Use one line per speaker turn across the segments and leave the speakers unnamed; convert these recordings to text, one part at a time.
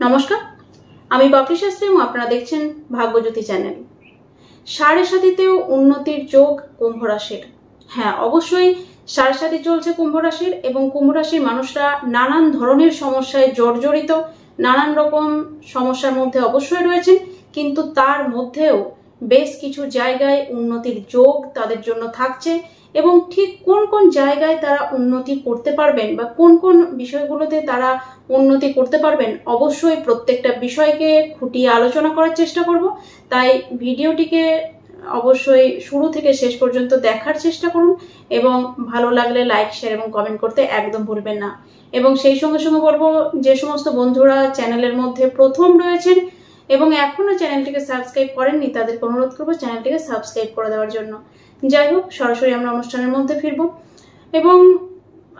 নমস্কার, আমি বাপি শাস্ত্রী এবং আপনারা দেখছেন ভাগ্যজ্যোতি চ্যানেল। সাড়ে সাতিতেও উন্নতির যোগ কুম্ভ রাশির। হ্যাঁ, অবশ্যই সাড়ে সাতি চলছে কুম্ভ রাশির এবং কুম্ভ রাশির মানুষরা নানান ধরনের সমস্যায় জর্জরিত, নানান রকম সমস্যার মধ্যে অবশ্যই রয়েছেন, কিন্তু তার মধ্যেও বেশ কিছু জায়গায় উন্নতির যোগ তাদের জন্য থাকছে এবং ঠিক কোন কোন জায়গায় তারা উন্নতি করতে পারবেন বা কোন কোন বিষয়গুলোতে তারা উন্নতি করতে পারবেন, অবশ্যই প্রত্যেকটা বিষয়কে খুঁটিয়ে আলোচনা করার চেষ্টা করব। তাই ভিডিওটিকে অবশ্যই শুরু থেকে শেষ পর্যন্ত দেখার চেষ্টা করুন এবং ভালো লাগলে লাইক, শেয়ার এবং কমেন্ট করতে একদম ভুলবেন না। এবং সেই সঙ্গে সঙ্গে বলবো, যে সমস্ত বন্ধুরা চ্যানেলের মধ্যে প্রথম রয়েছেন এবং এখনো চ্যানেলটিকে সাবস্ক্রাইব করেননি, তাদেরকে অনুরোধ করবো চ্যানেলটিকে সাবস্ক্রাইব করে দেওয়ার জন্য। যাই হোক, সরাসরি আমরা অনুষ্ঠানের মধ্যে ফিরব এবং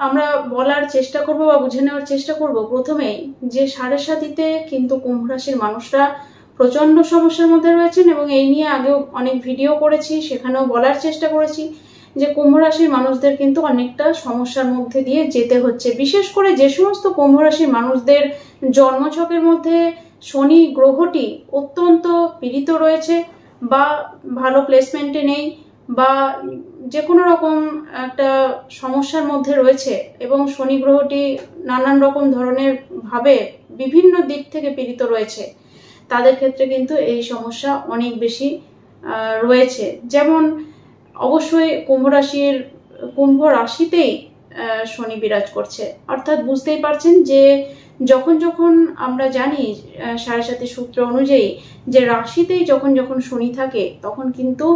আমরা বলার চেষ্টা করব বা বুঝে নেওয়ার চেষ্টা করব প্রথমেই যে সাড়ে সাতিতে কিন্তু কুম্ভ রাশির মানুষরা প্রচন্ড সমস্যার মধ্যে রয়েছেন এবং এই নিয়ে আগেও অনেক ভিডিও করেছি, সেখানেও বলার চেষ্টা করেছি যে কুম্ভ রাশির মানুষদের কিন্তু অনেকটা সমস্যার মধ্যে দিয়ে যেতে হচ্ছে। বিশেষ করে যে সমস্ত কুম্ভ রাশির মানুষদের জন্মছকের মধ্যে শনি গ্রহটি অত্যন্ত পীড়িত রয়েছে বা ভালো প্লেসমেন্টে নেই বা যে কোনো রকম একটা সমস্যার মধ্যে রয়েছে এবং শনি গ্রহটি নানান রকম ধরনের ভাবে বিভিন্ন দিক থেকে পীড়িত রয়েছে, তাদের ক্ষেত্রে কিন্তু এই সমস্যা অনেক বেশি রয়েছে। যেমন অবশ্যই কুম্ভ রাশিতেই শনি বিরাজ করছে, অর্থাৎ বুঝতেই পারছেন যে যখন যখন আমরা জানি সাড়ে সাতি সূত্র অনুযায়ী যে রাশিতেই যখন যখন শনি থাকে তখন কিন্তু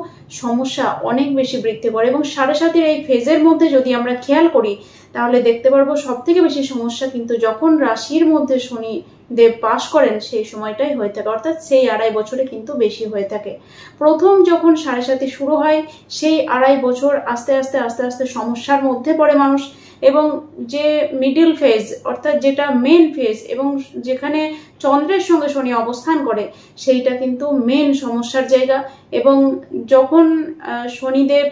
সমস্যা অনেক বেশি বৃদ্ধি করে এবং সাড়ে সাতির এই ফেজের মধ্যে যদি আমরা খেয়াল করি তাহলে দেখতে পারবো সব থেকে বেশি সমস্যা কিন্তু যখন রাশির মধ্যে শনি দেব বাস করেন সেই সময়টাই হয়ে থাকে, অর্থাৎ সেই 2.5 বছরে কিন্তু বেশি হয়ে থাকে। প্রথম যখন সাড়ে সাতি শুরু হয় সেই 2.5 বছর আস্তে আস্তে আস্তে আস্তে সমস্যার মধ্যে পড়ে মানুষ এবং যে মিডিল ফেজ অর্থাৎ যেটা মেন ফেজ এবং যেখানে চন্দ্রের সঙ্গে শনি অবস্থান করে সেইটা কিন্তু মেন সমস্যার জায়গা এবং যখন শনিদেব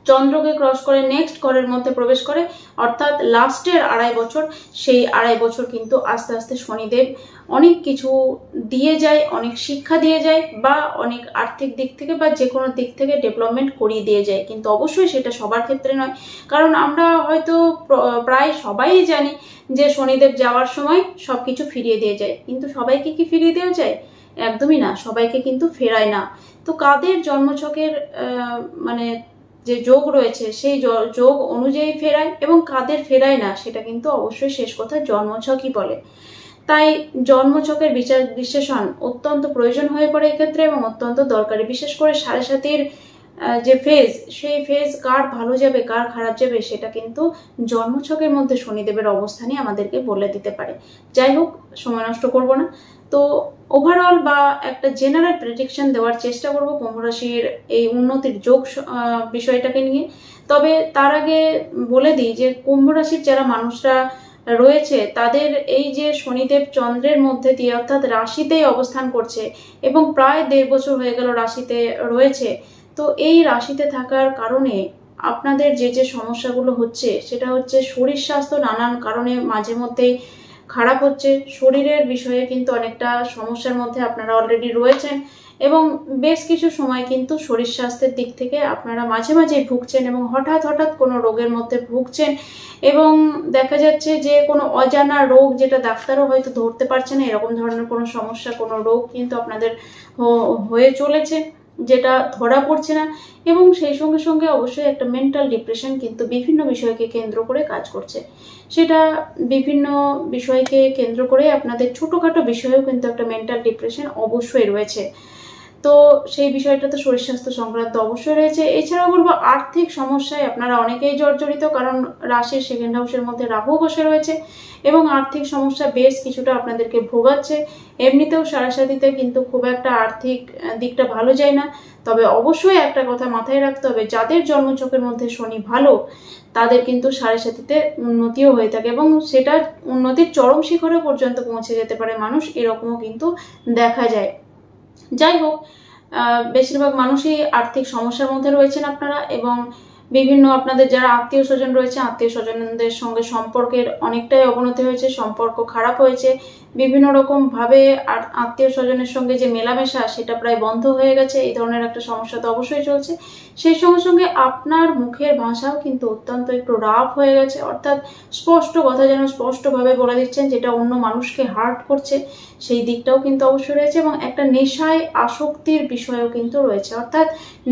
চন্দ্রকে ক্রস করে নেক্সট ঘরের মধ্যে প্রবেশ করে অর্থাৎ লাস্টের 2.5 বছর, সেই 2.5 বছর কিন্তু আস্তে আস্তে শনিদেব অনেক কিছু দিয়ে যায়, অনেক শিক্ষা দিয়ে যায় বা অনেক আর্থিক দিক থেকে বা যে কোনো দিক থেকে ডেভেলপমেন্ট করিয়ে দিয়ে যায়। কিন্তু অবশ্যই সেটা সবার ক্ষেত্রে নয়, কারণ আমরা হয়তো প্রায় সবাই জানি যে শনিদেব যাওয়ার সময় সবকিছু ফিরিয়ে দিয়ে যায়, কিন্তু সবাইকে কি ফিরিয়ে দেওয়া যায়? একদমই না, সবাইকে কিন্তু ফেরায় না। তো কাদের জন্মছকের মানে যে যোগ রয়েছে সেই যোগ অনুযায়ী ফেরায় এবং কাদের ফেরায় না সেটা কিন্তু অবশ্যই শেষ কথা জন্মছকই বলে। তাই জন্মছকের বিচার বিশ্লেষণ অত্যন্ত প্রয়োজন হয়ে পড়ে এক্ষেত্রে এবং অত্যন্ত দরকারি। বিশেষ করে সাড়ে সাতির যে ফেজ, সেই ফেজ কার ভালো যাবে কার খারাপ যাবে সেটা কিন্তু জন্মছকের মধ্যে শনিদেবের অবস্থানই আমাদেরকে বলে দিতে পারে। যাই হোক, সময় নষ্ট করব না, তো ওভারঅল বা একটা জেনারেল প্রেডিকশন দেওয়ার চেষ্টা করব কুম্ভ রাশির এই উন্নতির যোগ বিষয়টাকে নিয়ে। তবে তার আগে বলে দিই যে কুম্ভ রাশির যারা মানুষরা রয়েছে তাদের এই যে শনিদেব চন্দ্রের মধ্যে দিয়ে অর্থাৎ রাশিতেই অবস্থান করছে এবং প্রায় 1.5 বছর হয়ে গেল রাশিতে রয়েছে, তো এই রাশিতে থাকার কারণে আপনাদের যে যে সমস্যাগুলো হচ্ছে সেটা হচ্ছে শরীর স্বাস্থ্য নানান কারণে মাঝে মধ্যেই খারাপ হচ্ছে। শরীরের বিষয়ে কিন্তু অনেকটা সমস্যার মধ্যে আপনারা অলরেডি রয়েছেন এবং বেশ কিছু সময় কিন্তু শরীর স্বাস্থ্যের দিক থেকে আপনারা মাঝে মাঝে ভুগছেন এবং হঠাৎ হঠাৎ কোনো রোগের মধ্যে ভুগছেন এবং দেখা যাচ্ছে যে কোনো অজানা রোগ যেটা ডাক্তারও হয়তো ধরতে পারছে না, এরকম ধরনের কোনো সমস্যা কোনো রোগ কিন্তু আপনাদের হয়ে চলেছে যেটা ধরা পড়ছে না এবং সেই সঙ্গে সঙ্গে অবশ্যই একটা মেন্টাল ডিপ্রেশন কিন্তু বিভিন্ন বিষয়কে কেন্দ্র করে কাজ করছে। সেটা বিভিন্ন বিষয়কে কেন্দ্র করে আপনাদের ছোটোখাটো বিষয়েও কিন্তু একটা মেন্টাল ডিপ্রেশন অবশ্যই রয়েছে। তো সেই বিষয়টা তো শরীর স্বাস্থ্য সংক্রান্ত অবশ্যই রয়েছে। এছাড়াও বলবো আর্থিক সমস্যায় আপনারা অনেকেই জর্জরিত, কারণ রাশির সেকেন্ড হাউসের মধ্যে রাহু বসে রয়েছে এবং আর্থিক সমস্যা বেশ কিছুটা আপনাদেরকে ভোগাচ্ছে। এমনিতেও সাড়ে সাতিতে কিন্তু খুব একটা আর্থিক দিকটা ভালো যায় না, তবে অবশ্যই একটা কথা মাথায় রাখতে হবে, যাদের জন্মছকের মধ্যে শনি ভালো তাদের কিন্তু সাড়ে সাতিতে উন্নতিও হয়ে থাকে এবং সেটা উন্নতির চরম শিখরে পর্যন্ত পৌঁছে যেতে পারে মানুষ, এরকমও কিন্তু দেখা যায়। যাই হোক, বেশিরভাগ মানুষই আর্থিক সমস্যার মধ্যে রয়েছেন আপনারা এবং বিভিন্ন আপনাদের যারা আত্মীয় স্বজন রয়েছে আত্মীয় স্বজনদের সঙ্গে সম্পর্কের অনেকটাই অবনতি হয়েছে, সম্পর্ক খারাপ হয়েছে, বিভিন্ন রকম ভাবে আত্মীয় স্বজনের সঙ্গে যে মেলামেশা সেটা প্রায় বন্ধ হয়ে গেছে, এই ধরনের একটা সমস্যা তো অবশ্যই চলছে। সেই সঙ্গে সঙ্গে আপনার মুখের ভাষাও কিন্তু অত্যন্ত একটু রাফ হয়ে গেছে, অর্থাৎ স্পষ্ট কথা যেন স্পষ্টভাবে বলে দিচ্ছেন, যেটা অন্য মানুষকে হার্ট করছে সেই দিকটাও কিন্তু অবশ্যই রয়েছে। এবং একটা নেশায় আসক্তির বিষয়ও কিন্তু রয়েছে, অর্থাৎ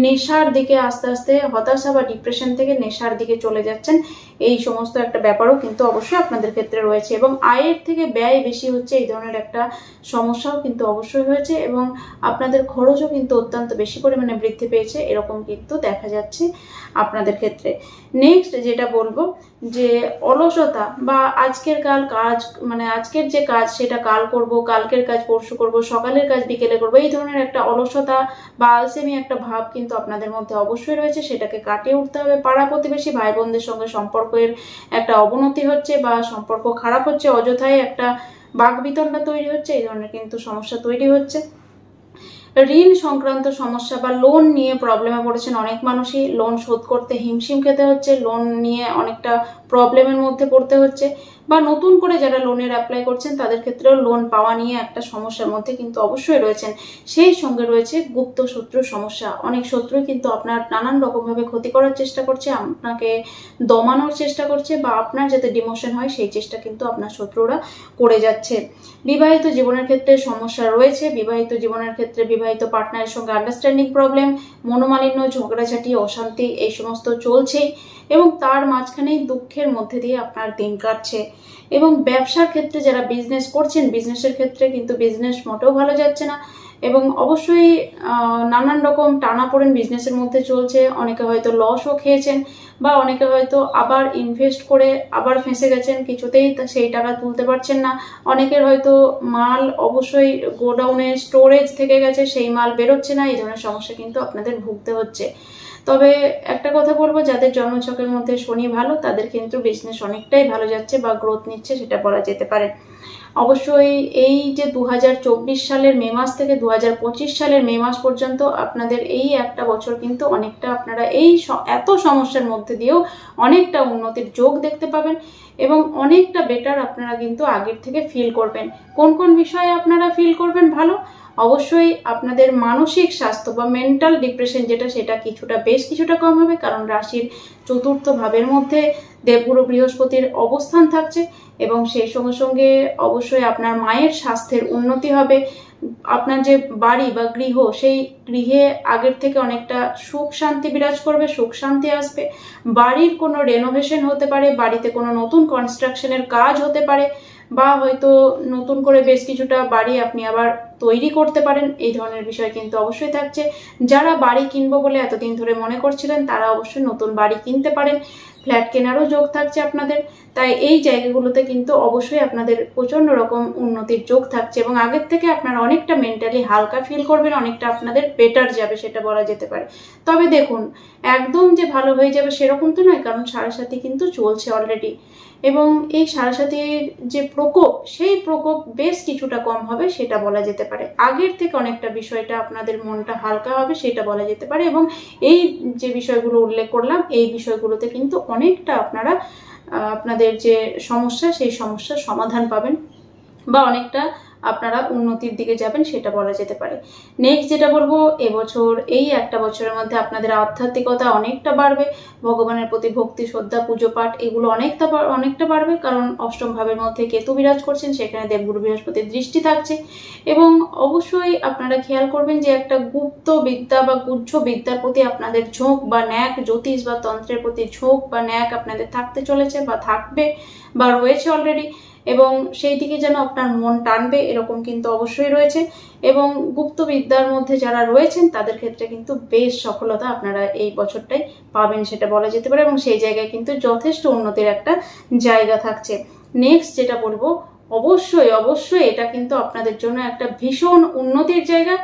নেশার দিকে আস্তে আস্তে হতাশা বা ডিপ্রেশন থেকে নেশার দিকে চলে যাচ্ছেন, এই সমস্ত একটা ব্যাপারও কিন্তু অবশ্যই আপনাদের ক্ষেত্রে রয়েছে। এবং আয়ের থেকে ব্যয় বেশি হচ্ছে, এই ধরনের একটা সমস্যাও কিন্তু অবশ্যই হয়েছে। এবং আপনাদের খরচও কিন্তু অত্যন্ত বেশি পরিমাণে বৃদ্ধি পেয়েছে, এরকম কিন্তু দেখা যাচ্ছে আপনাদের ক্ষেত্রে। নেক্সট যেটা বলবো যে অলসতা বা আজকের কাজ মানে আজকের যে কাজ সেটা কাল করব, কালকের কাজ পরশু করব, সকালের কাজ বিকেলে করব, এই ধরনের একটা অলসতা বা আলসেমি একটা ভাব কিন্তু আপনাদের মধ্যে অবশ্যই রয়েছে, সেটাকে কাটিয়ে উঠতে হবে। পাড়া প্রতিবেশী ভাই বোনদের সঙ্গে সম্পর্কের একটা অবনতি হচ্ছে বা সম্পর্ক খারাপ হচ্ছে, অযথায় একটা বাকবিতণ্ডা তৈরি হচ্ছে, এই ধরনের কিন্তু সমস্যা তৈরি হচ্ছে। ঋণ সংক্রান্ত সমস্যা বা লোন নিয়ে প্রবলেমে পড়েছেন অনেক মানুষই, লোন শোধ করতে হিমশিম খেতে হচ্ছে, লোন নিয়ে অনেকটা প্রবলেমের মধ্যে পড়তে হচ্ছে, বা নতুন করে যারা লোনের অ্যাপ্লাই করছেন তাদের ক্ষেত্রেও লোন পাওয়া নিয়ে একটা সমস্যার মধ্যে কিন্তু অবশ্যই রয়েছেন। সেই সঙ্গে রয়েছে গুপ্ত শত্রুর সমস্যা, অনেক শত্রু কিন্তু আপনার নানান রকমভাবে ক্ষতি করার চেষ্টা করছে, আপনাকে দমানোর চেষ্টা করছে, বা আপনার যাতে ডিমোশন হয় সেই চেষ্টা কিন্তু আপনার শত্রুরা করে যাচ্ছে। বিবাহিত জীবনের ক্ষেত্রে সমস্যা রয়েছে, বিবাহিত জীবনের ক্ষেত্রে বিবাহিত পার্টনারের সঙ্গে আন্ডারস্ট্যান্ডিং প্রবলেম, মনোমালিন্য, ঝগড়াঝাটি, অশান্তি এই সমস্ত চলছেই, এবং তার মাঝখানেই দুঃখের মধ্যে দিয়ে আপনার দিন কাটছে। এবং ব্যবসার ক্ষেত্রে যারা বিজনেস করছেন, বিজনেসের ক্ষেত্রে কিন্তু বিজনেস মোটেও ভালো যাচ্ছে না, এবং অবশ্যই নানান রকম টানাপোড়েন বিজনেসের মধ্যে চলছে। অনেকে হয়তো লসও খেয়েছেন, বা অনেকে হয়তো আবার ইনভেস্ট করে আবার ফেঁসে গেছেন, কিছুতেই সেই টাকা তুলতে পারছেন না। অনেকের হয়তো মাল অবশ্যই গোডাউনে স্টোরেজ থেকে গেছে, সেই মাল বেরোচ্ছে না, এই ধরনের সমস্যা কিন্তু আপনাদের ভুগতে হচ্ছে। তবে একটা কথা বলবো, যাদের জন্মছকের মধ্যে শনি ভালো তাদের কিন্তু বিজনেস অনেকটাই ভালো যাচ্ছে বা গ্রোথ নিচ্ছে, সেটা বলা যেতে পারে। অবশ্যই এই যে 2024 সালের মে মাস থেকে 2025 সালের মে মাস পর্যন্ত আপনাদের এই একটা বছর কিন্তু অনেকটা আপনারা এই এত সমস্যার মধ্যে দিয়েও অনেকটা উন্নতির যোগ দেখতে পাবেন, এবং অনেকটা বেটার আপনারা কিন্তু আগের থেকে ফিল করবেন। কোন কোন বিষয়ে আপনারা ফিল করবেন ভালো? অবশ্যই আপনাদের মানসিক স্বাস্থ্য বা মেন্টাল ডিপ্রেশন যেটা, সেটা বেশ কিছুটা কম হবে, কারণ রাশির চতুর্থ ভাবের মধ্যে দেবগুরু বৃহস্পতির অবস্থান থাকছে, এবং সেই সঙ্গে সঙ্গে অবশ্যই আপনার মায়ের স্বাস্থ্যের উন্নতি হবে। আপনার যে বাড়ি বা গৃহ, সেই গৃহে আগের থেকে অনেকটা সুখ শান্তি বিরাজ করবে, সুখ শান্তি আসবে। বাড়ির কোনো রেনোভেশন হতে পারে, বাড়িতে কোনো নতুন কনস্ট্রাকশনের কাজ হতে পারে, বা হয়তো নতুন করে বেশ কিছুটা বাড়ি আপনি আবার তৈরি করতে পারেন, এই ধরনের বিষয় কিন্তু অবশ্যই থাকছে। যারা বাড়ি কিনবো বলে এতদিন ধরে মনে করছিলেন তারা অবশ্যই নতুন বাড়ি কিনতে পারেন, ফ্ল্যাট কেনারও যোগ থাকছে আপনাদের। তাই এই জায়গাগুলোতে কিন্তু অবশ্যই আপনাদের প্রচন্ড রকম উন্নতির যোগ থাকছে, এবং আগের থেকে আপনারা অনেকটা মেন্টালি হালকা ফিল করবেন, অনেকটা আপনাদের বেটার যাবে, সেটা বলা যেতে পারে। তবে দেখুন, একদম যে ভালো হয়ে যাবে সেরকম তো নয়, কারণ সাড়ে কিন্তু চলছে অলরেডি, এবং এই সাড়ে যে প্রকোপ, সেই প্রকোপ বেশ কিছুটা কম হবে, সেটা বলা যেতে পারে। আগের থেকে অনেকটা বিষয়টা আপনাদের মনটা হালকা হবে, সেটা বলা যেতে পারে। এবং এই যে বিষয়গুলো উল্লেখ করলাম, এই বিষয়গুলোতে কিন্তু অনেকটা আপনারা আপনাদের যে সমস্যা, সেই সমস্যার সমাধান পাবেন, বা অনেকটা আপনারা উন্নতির দিকে যাবেন, সেটা বলা যেতে পারে। নেক্সট যেটা বলবো, এবছর এই একটা বছরের মধ্যে আপনাদের আধ্যাত্মিকতা অনেকটা বাড়বে, ভগবানের প্রতি ভক্তি, শ্রদ্ধা, পুজো পাঠ এগুলো অনেকটা বাড়বে, কারণ অষ্টম ভাবের মধ্যে কেতু বিরাজ করছেন, সেখানে দেবগুরু বৃহস্পতির দৃষ্টি থাকছে। এবং অবশ্যই আপনারা খেয়াল করবেন যে একটা গুপ্ত বিদ্যা বা গুহ্য বিদ্যার প্রতি আপনাদের ঝোঁক বা ন্যাক, জ্যোতিষ বা তন্ত্রের প্রতি ঝোঁক বা ন্যাক আপনাদের থাকতে চলেছে, বা থাকবে, বা রয়েছে অলরেডি, এবং সেই দিকে যেন আপনার মন টানবে, এরকম কিন্তু অবশ্যই রয়েছে। এবং গুপ্ত বিদ্যার মধ্যে যারা রয়েছেন তাদের ক্ষেত্রে কিন্তু বেশ সফলতা আপনারা এই বছরটাই পাবেন, সেটা বলা যেতে পারে, এবং সেই জায়গায় কিন্তু যথেষ্ট উন্নতির একটা জায়গা থাকছে। নেক্সট যেটা বলবো, অবশ্যই এটা কিন্তু আপনাদের জন্য একটা ভীষণ উন্নতির জায়গা,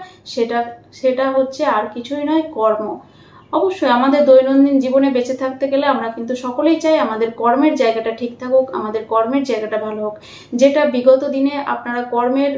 সেটা হচ্ছে আর কিছুই নয়, কর্ম। অবশ্যই আমাদের দৈনন্দিন জীবনে বেঁচে থাকতে গেলে আমরা কিন্তু সকলেই চাই আমাদের কর্মের জায়গাটা ঠিক থাকুক, আমাদের কর্মের জায়গাটা ভালো হোক। যেটা বিগত দিনে আপনারা কর্মের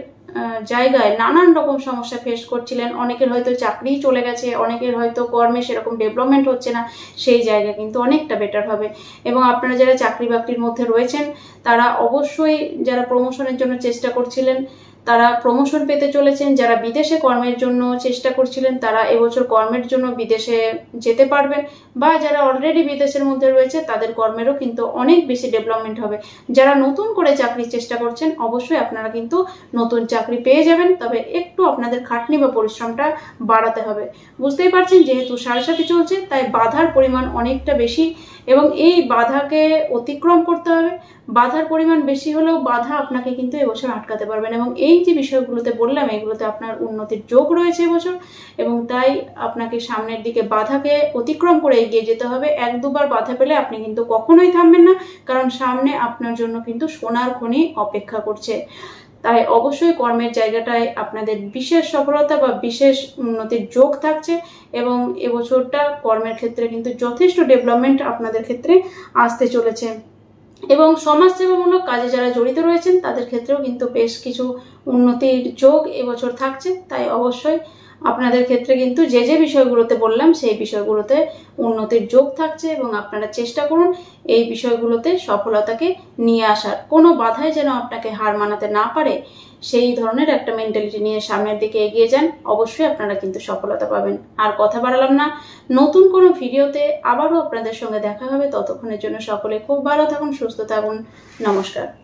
জায়গায় নানান রকম সমস্যা ফেস করছিলেন, অনেকের হয়তো চাকরিই চলে গেছে, অনেকের হয়তো কর্মে সেরকম ডেভেলপমেন্ট হচ্ছে না, সেই জায়গা কিন্তু অনেকটা বেটার হবে। এবং আপনারা যারা চাকরি বাকরির মধ্যে রয়েছেন তারা অবশ্যই, যারা প্রমোশনের জন্য চেষ্টা করছিলেন তারা প্রমোশন পেতে চলেছেন, যারা বিদেশে কর্মের জন্য চেষ্টা করছিলেন তারা এবছর কর্মের জন্য বিদেশে যেতে পারবেন, বা যারা অলরেডি বিদেশের মধ্যে রয়েছে তাদের কর্মেরও কিন্তু অনেক বেশি ডেভেলপমেন্ট হবে। যারা নতুন করে চাকরির চেষ্টা করছেন অবশ্যই আপনারা কিন্তু নতুন চাকরি পেয়ে যাবেন, তবে একটু আপনাদের খাটনি বা পরিশ্রমটা বাড়াতে হবে। বুঝতেই পারছেন যেহেতু 7.5 চলছে তাই বাধার পরিমাণ অনেকটা বেশি, এবং এই বাধাকে অতিক্রম করতে হবে। বাধার পরিমাণ বেশি হলেও বাধা আপনাকে কিন্তু এবছর আটকাতে পারবেন, এবং এই যে বিষয়গুলোতে বললাম এগুলোতে আপনার উন্নতির যোগ রয়েছে এবছর, এবং তাই আপনাকে সামনের দিকে বাধাকে অতিক্রম করে এগিয়ে যেতে হবে। 1-2 বার বাধা পেলে আপনি কিন্তু কখনোই থামবেন না, কারণ সামনে আপনার জন্য কিন্তু সোনার খনি অপেক্ষা করছে। তাই অবশ্যই কর্মের জায়গাটায় আপনাদের বিশেষ সফলতা বা বিশেষ উন্নতির যোগ থাকছে, এবং এবছরটা কর্মের ক্ষেত্রে কিন্তু যথেষ্ট ডেভেলপমেন্ট আপনাদের ক্ষেত্রে আসতে চলেছে। এবং সমাজসেবামূলক কাজে যারা জড়িত রয়েছেন তাদের ক্ষেত্রেও কিন্তু বেশ কিছু উন্নতির যোগ এবছর থাকছে। তাই অবশ্যই আপনাদের ক্ষেত্রে কিন্তু যে যে বিষয়গুলোতে বললাম সেই বিষয়গুলোতে উন্নতির যোগ থাকছে, এবং আপনারা চেষ্টা করুন এই বিষয়গুলোতে সফলতাকে নিয়ে আসার। কোনো বাধাই যেন আপনাকে হার মানাতে না পারে, সেই ধরনের একটা মেন্টালিটি নিয়ে সামনের দিকে এগিয়ে যান, অবশ্যই আপনারা কিন্তু সফলতা পাবেন। আর কথা বাড়ালাম না, নতুন কোনো ভিডিওতে আবারও আপনাদের সঙ্গে দেখা হবে। ততক্ষণের জন্য সকলে খুব ভালো থাকুন, সুস্থ থাকুন, নমস্কার।